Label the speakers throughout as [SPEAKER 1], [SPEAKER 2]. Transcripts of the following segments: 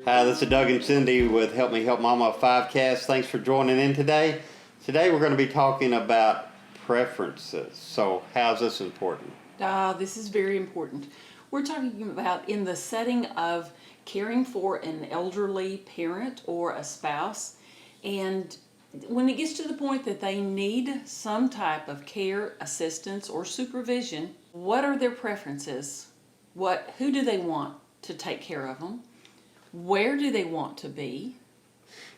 [SPEAKER 1] Hi, this is Doug and Cindy with Help Me Help Mama 5cast. Thanks for joining in today. Today we're going to be talking about preferences. So how's this important?
[SPEAKER 2] This is very important. We're talking about in the setting of caring for an elderly parent or a spouse, and when it gets to the point that they need some type of care, assistance, or supervision, what are their preferences? Who do they want to take care of them? Where do they want to be?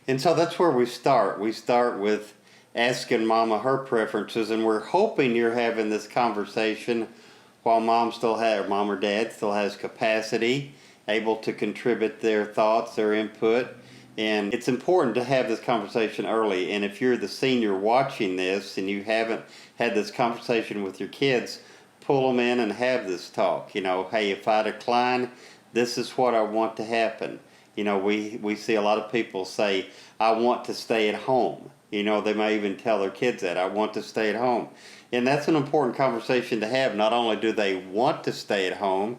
[SPEAKER 1] And so that's where we start. We start with asking Mama her preferences, and we're hoping you're having this conversation while Mom or Dad still has capacity, able to contribute their thoughts, their input. And it's important to have this conversation early. And if you're the senior watching this and you haven't had this conversation with your kids, pull them in and have this talk. Hey, if I decline, this is what I want to happen. We see a lot of people say, I want to stay at home. They may even tell their kids that, I want to stay at home. And that's an important conversation to have. Not only do they want to stay at home,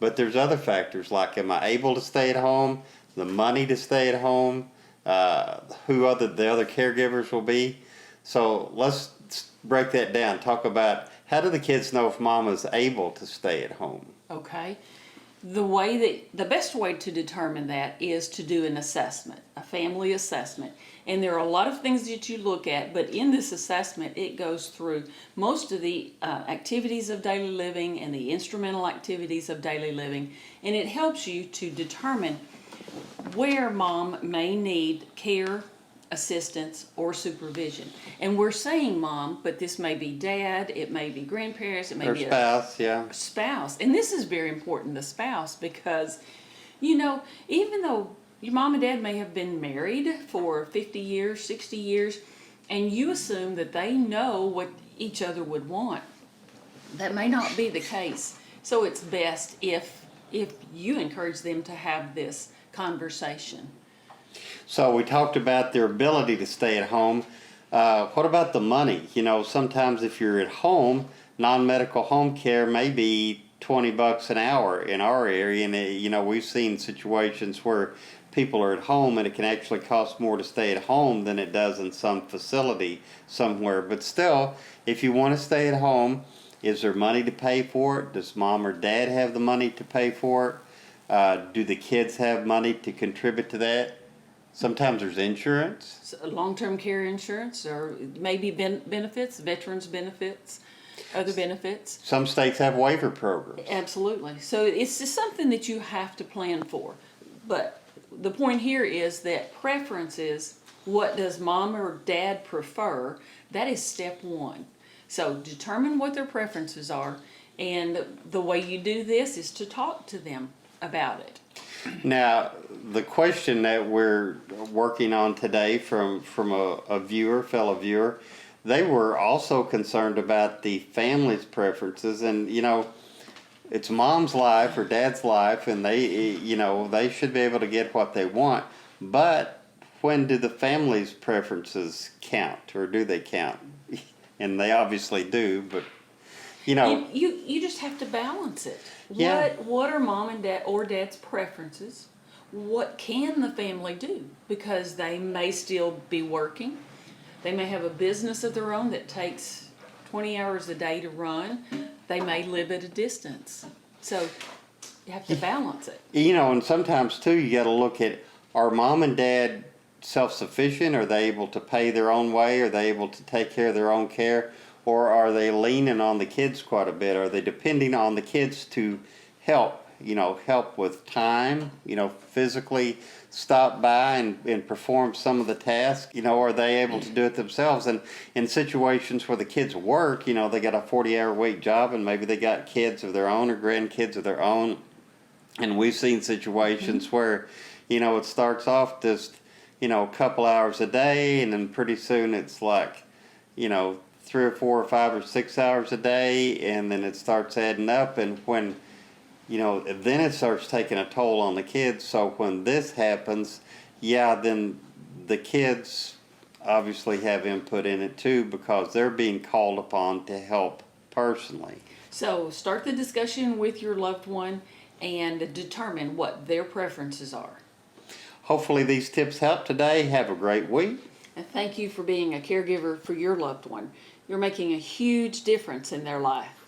[SPEAKER 1] but there's other factors like, am I able to stay at home? The money to stay at home? Who the other caregivers will be? So let's break that down. Talk about, how do the kids know if Mom is able to stay at home?
[SPEAKER 2] Okay. The best way to determine that is to do an assessment, a family assessment. And there are a lot of things that you look at, but in this assessment, it goes through most of the activities of daily living and the instrumental activities of daily living. And it helps you to determine where Mom may need care, assistance, or supervision. And we're saying Mom, but this may be Dad, it may be grandparents, it may be
[SPEAKER 1] spouse,
[SPEAKER 2] a spouse. And this is very important, the spouse, because, even though your mom and dad may have been married for 50 years, 60 years, and you assume that they know what each other would want, that may not be the case. So it's best if you encourage them to have this conversation.
[SPEAKER 1] So we talked about their ability to stay at home. What about the money? Sometimes if you're at home, non-medical home care may be $20 an hour in our area. And, we've seen situations where people are at home and it can actually cost more to stay at home than it does in some facility somewhere. But still, if you want to stay at home, is there money to pay for it? Does Mom or Dad have the money to pay for it? Do the kids have money to contribute to that? Sometimes there's insurance.
[SPEAKER 2] Long-term care insurance, or maybe benefits, veterans benefits, other benefits.
[SPEAKER 1] Some states have waiver programs.
[SPEAKER 2] Absolutely. So it's just something that you have to plan for. But the point here is that preference is, what does Mom or Dad prefer? That is step one. So determine what their preferences are, and the way you do this is to talk to them about it.
[SPEAKER 1] Now, the question that we're working on today from a fellow viewer, they were also concerned about the family's preferences. And, it's Mom's life or Dad's life, and they should be able to get what they want. But when do the family's preferences count, or do they count? And they obviously do, but,
[SPEAKER 2] You just have to balance it.
[SPEAKER 1] Yeah.
[SPEAKER 2] What are Mom and Dad or Dad's preferences? What can the family do? Because they may still be working. They may have a business of their own that takes 20 hours a day to run. They may live at a distance. So you have to balance it.
[SPEAKER 1] And sometimes too, you got to look at, are Mom and Dad self-sufficient? Are they able to pay their own way? Are they able to take care of their own care? Or are they leaning on the kids quite a bit? Are they depending on the kids to help with time, physically stop by and perform some of the tasks? Are they able to do it themselves? And in situations where the kids work, they got a 40-hour-week job, and maybe they got kids of their own or grandkids of their own. And we've seen situations where, it starts off just, a couple hours a day, and then pretty soon it's like, 3 or 4 or 5 or 6 hours a day, and then it starts adding up, and when then it starts taking a toll on the kids. So when this happens, then the kids obviously have input in it too, because they're being called upon to help personally.
[SPEAKER 2] So start the discussion with your loved one and determine what their preferences are.
[SPEAKER 1] Hopefully these tips help today. Have a great week.
[SPEAKER 2] And thank you for being a caregiver for your loved one. You're making a huge difference in their life.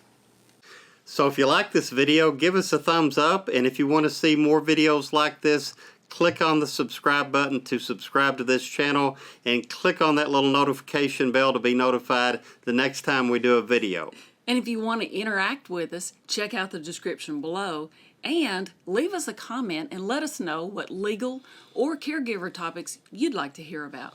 [SPEAKER 1] So if you like this video, give us a thumbs up, and if you want to see more videos like this, click on the subscribe button to subscribe to this channel, and click on that little notification bell to be notified the next time we do a video.
[SPEAKER 2] And if you want to interact with us, check out the description below and leave us a comment and let us know what legal or caregiver topics you'd like to hear about.